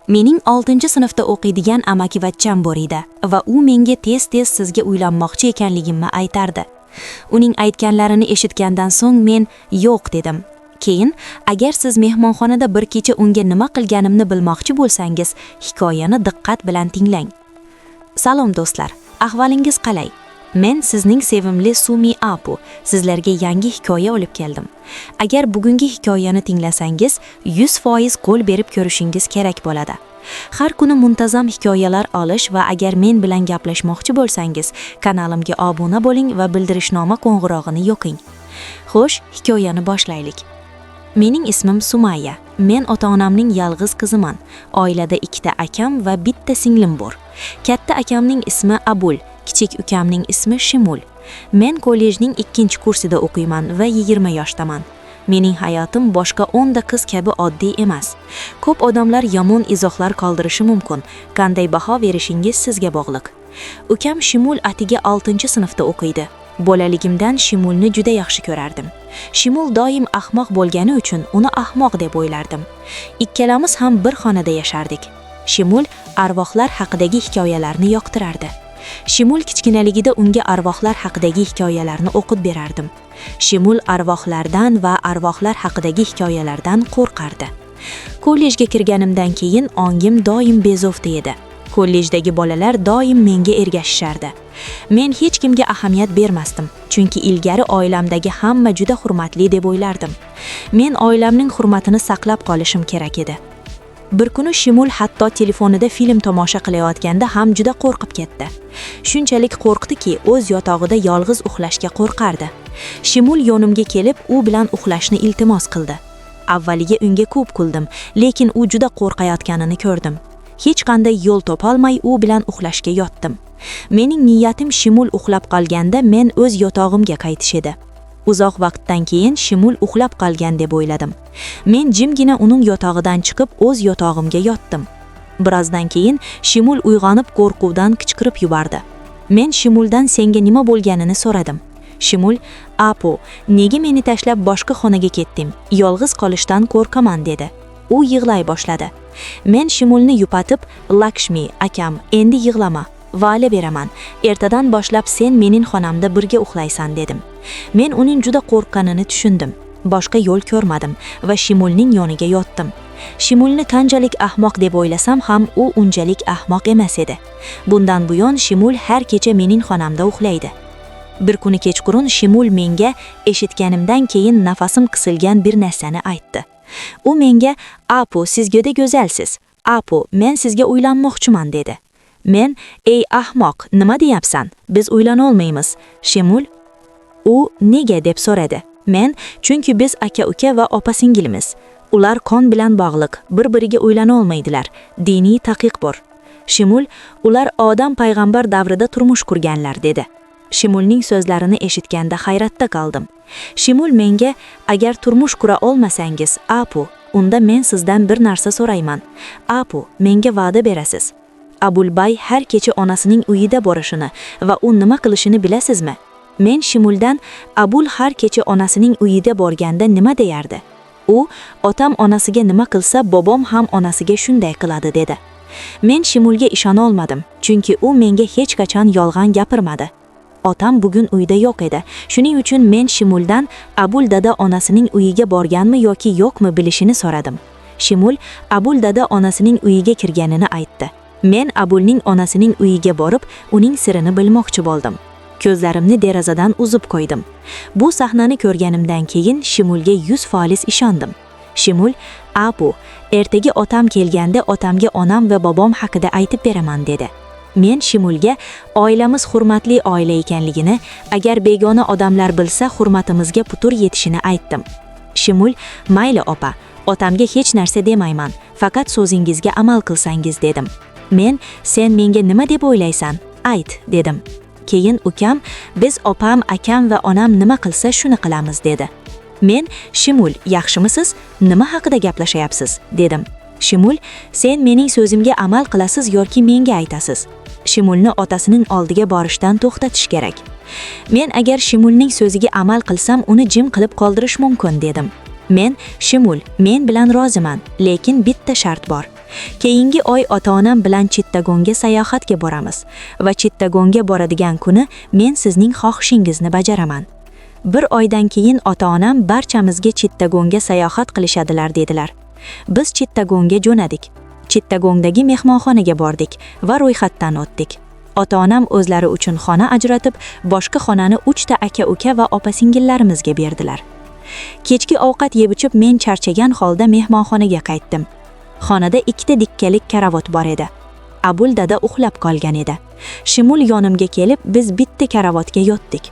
Mening 6-sinfda o'qiydigan amakivachcham bor edi va u menga tez-tez sizga uylanmoqchi ekanligimni aytardi. Uning aytganlarini eshitgandan so'ng men yo'q dedim. Keyin, agar siz mehmonxonada bir kecha unga nima qilganimni bilmoqchi bo'lsangiz, hikoyani diqqat bilan tinglang. Salom do'stlar, ahvolingiz qalay? Men sizning sevimli Sumi Apu, sizlarga yangi hikoya olib keldim. Agar bugungi hikoyani tinglasangiz, 100% qo'l berib ko'rishingiz kerak bo'ladi. Har kuni muntazam hikoyalar olish va agar men bilan gaplashmoqchi bo'lsangiz, kanalimga obuna bo'ling va bildirishnoma qo'ng'irog'ini yoqing. Xo'sh, hikoyani boshlaylik. Mening ismim Sumaya. Men ota-onamning yolg'iz qiziman. Oilada 2ta akam va bitta singlim bor. Katta akamning ismi Abul, kichik ukamning ismi Shimul. Men kollejning 2-kursida o'qiyman va 20 yoshdaman. Mening hayotim boshqa 10 ta qiz kabi oddiy emas. Ko'p odamlar yomon izohlar qoldirishi mumkin. Qanday baho berishingiz sizga bog'liq. Ukam Shimul atiga 6-sinfda o'qiydi. Bolaligimdan Shimulni juda yaxshi ko'rardim. Shimul doim ahmoq bo'lgani uchun uni ahmoq deb o'ylardim. Ikkalamiz ham bir xonada yashardik. Shimul arvohlar haqidagi hikoyalarni yoqtirardi. Shimul kichkinaligida unga arvohlar haqidagi hikoyalarni o'qib berardim. Shimul arvohlardan va arvohlar haqidagi hikoyalardan qo'rqardi. Kollejga kirganimdan keyin ongim doim bezovta edi. Kollejdagi bolalar doim menga ergashishardi. Men hech kimga ahamiyat bermasdim, chunki ilgari oilamdagi hamma juda hurmatli deb o'ylardim. Men oilamning hurmatini saqlab qolishim kerak edi. Bir kuni Shimul hatto telefonida film tomosha qilayotganda ham juda qo'rqib ketdi. Shunchalik qo'rqdiki, o'z yotog'ida yolg'iz uxlashga qo'rqardi. Shimul yonimga kelib, u bilan uxlashni iltimos qildi. Avvaliga unga ko'p kuldim, lekin u juda qo'rqayotganini ko'rdim. Hech qanday yo'l topolmay u bilan uxlashga yotdim. Mening niyatim Shimul uxlab qolganda men o'z yotog'imga qaytish edi. Uzoq vaqtdan keyin Shimul uxlab qolgan deb o'yladim. Men jimgina uning yotog'idan chiqib o'z yotog'imga yotdim. Birozdan keyin Shimul uyg'onib qo'rquvdan qichqirib yubordi. Men Shimuldan senga nima bo'lganini so'radim. Shimul, "Apu, nega meni tashlab boshqa xonaga ketding? Yolg'iz qolishdan qo'rqaman" dedi. U yig'lay boshladi. Men Shimulni yupatib, "Lakshmi, akam, endi yig'lama. Va'da beraman. Ertadan boshlab sen mening xonamda birga uxlaysan" dedim. Men uning juda qo'rqqanini tushundim. Boshqa yo'l ko'rmadim va Shimulning yoniga yotdim. Shimulni qanchalik ahmoq deb o'ylasam ham u unchalik ahmoq emas edi. Bundan buyon Shimul har kecha mening xonamda uxlaydi. Bir kuni kechqurun Shimul menga eshitganimdan keyin nafasim qisilgan bir narsani aytdi. U menga, "Apu, siz juda go'zalsiz. Apu, men sizga uylanmoqchiman" dedi. Men, "Ey ahmoq, nima deyapsan? Biz uylana olmaymiz." Shimul, "U nega?" deb so'radi. Men, "Chunki biz aka-uka va opa-singilmiz. Ular qon bilan bog'liq, bir-biriga uylana olmaydilar. Diniy taqiq bor." Shimul, "Ular odam payg'ambar davrida turmush qurganlar" dedi. Shimulning so'zlarini eshitganda hayratda qoldim. Shimul menga, "Agar turmush qura olmasangiz, Apu, unda men sizdan bir narsa so'rayman. Apu, menga va'da berasiz. Abulbay har kecha onasining uyida borishini va u nima qilishini bilasizmi?" Men Shimuldan, "Abul har kecha onasining uyida borganda nima deyardi?" U, "Otam onasiga nima qilsa, bobom ham onasiga shunday qiladi" dedi. Men Shimulga ishona olmadim, chunki u menga hech qachon yolg'on gapirmadi. Otam bugun uyda yo'q edi. Shuning uchun men Shimuldan Abul dada onasining uyiga borganmi yoki yo'qmi bilishini so'radim. Shimul Abul dada onasining uyiga kirganini aytdi. Men Abulning onasining uyiga borib, uning sirini bilmoqchi bo'ldim. Ko'zlarimni derazadan uzib qo'ydim. Bu sahnani ko'rganimdan keyin Shimulga 100% ishondim. Shimul, "Apu, ertaga otam kelganda otamga onam va bobom haqida aytib beraman" dedi. Men Shimulga oilamiz hurmatli oila ekanligini, agar begona odamlar bilsa hurmatimizga putur yetishini aytdim. Shimul, "Mayli opa, otamga hech narsa demayman, faqat so'zingizga amal qilsangiz" dedim. Men, "Sen menga nima deb o'ylaysan? Ayt" dedim. Keyin ukam, "Biz opam, akam va onam nima qilsa shuni qilamiz" dedi. Men, "Shimul, yaxshimisiz? Nima haqida gaplashyapsiz?" dedim. Shimul, "Sen mening so'zimga amal qilasiz yoki menga aytasiz?" Shimulni otasining oldiga borishdan to'xtatish kerak. Men agar Shimulning so'ziga amal qilsam, uni jim qilib qoldirish mumkin dedim. Men, "Shimul, men bilan roziman, lekin bitta shart bor. Keyingi oy ota-onam bilan Chittagonga sayohatga boramiz va Chittagonga boradigan kuni men sizning xohishingizni bajaraman. Bir oydan keyin ota-onam barchamizga Chittagonga sayohat qilishadilar dedilar. Biz Chittagonga jo'nadik. Chittagondagi mehmonxonaga bordik va ro'yxatdan o'tdik. Ota-onam o'zlari uchun xona ajratib, boshqa xonani 3 ta aka-uka va opa-singillarimizga berdilar. Kechki ovqat yeb ichib men charchagan holda mehmonxonaga qaytdim. Xonada 2 ta dikkalik karavot bor edi. Abul dada uxlab qolgan edi. Shimul yonimga kelib, biz bitta karavotga yotdik.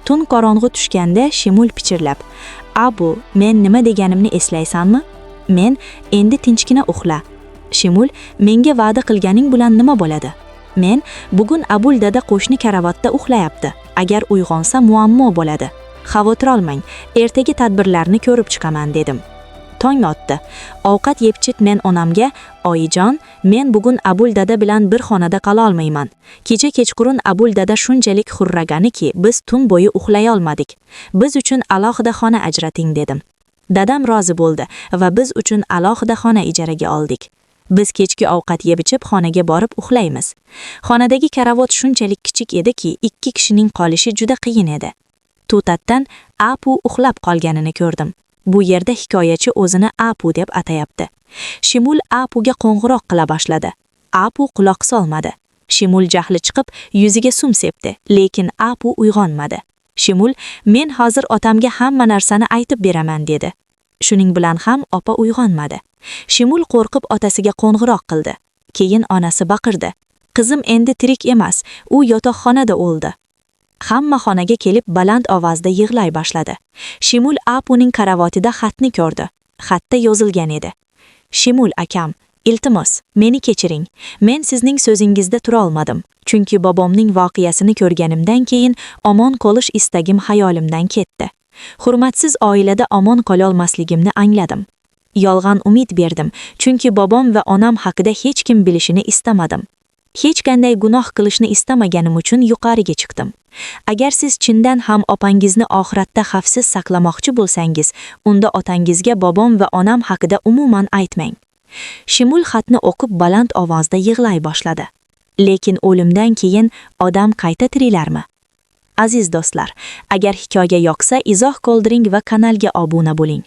Tun qorong'i tushganda Shimul pichirlab: "Abu, men nima deganimni eslaysanmi?" Men: "Endi tinchgina uxla." Shimul: "Menga va'da qilganing bilan nima bo'ladi?" Men: "Bugun Abul dada qo'shni karavotda uxlayapti. Agar uyg'onsa muammo bo'ladi. Xavotir olmang, ertaga tadbirlarni ko'rib chiqaman" dedim. Tong otdi. Ovqat yeb-ichib men onamga: "Oyijon, men bugun Abul dada bilan bir xonada qola olmayman. Kecha kechqurun Abul dada shunchalik xurraganiki, biz tun bo'yi uxlay olmadik. Biz uchun alohida xona ajrating" dedim. Dadam rozi bo'ldi va biz uchun alohida xona ijaraga oldik. Biz kechki ovqat yeb-ichib xonaga borib uxlaymiz. Xonadagi karavot shunchalik kichik ediki, 2 kishining qolishi juda qiyin edi. To'tatdan Apu uxlab qolganini ko'rdim. Bu yerda hikoyachi o'zini Apu deb atayapti. Shimul Apuga qo'ng'iroq qila boshladi. Apu quloq solmadi. Shimul jahli chiqib yuziga sum sepdi, lekin Apu uyg'onmadi. Shimul: "Men hozir otamga hamma narsani aytib beraman" dedi. Shuning bilan ham opa uyg'onmadi. Shimul qo'rqib otasiga qo'ng'iroq qildi. Keyin onasi baqirdi: "Qizim endi tirik emas, u yotoqxonada o'ldi." Hamma xonaga kelib baland ovozda yig'lay boshladi. Shimul Apuning karavotida xatni ko'rdi. Xatda yozilgan edi: "Shimul akam, iltimos, meni kechiring. Men sizning so'zingizda tura olmadim, chunki bobomning voqeasini ko'rganimdan keyin omon qolish istagim xayolimdan ketdi. Hurmatsiz oilada omon qola olmasligimni angladim. Yolg'on umid berdim, chunki bobom va onam haqida hech kim bilishini istamadim. Hech qanday gunoh qilishni istamaganim uchun yuqoriga chiqdim. Agar siz chindan ham opangizni oxiratda xavfsiz saqlamoqchi bo'lsangiz, unda otangizga bobom va onam haqida umuman aytmang." Shimul xatni o'qib baland ovozda yig'lay boshladi. Lekin o'limdan keyin odam qayta tirilarmi? Aziz do'stlar, agar hikoya yoqsa izoh qoldiring va kanalga obuna bo'ling.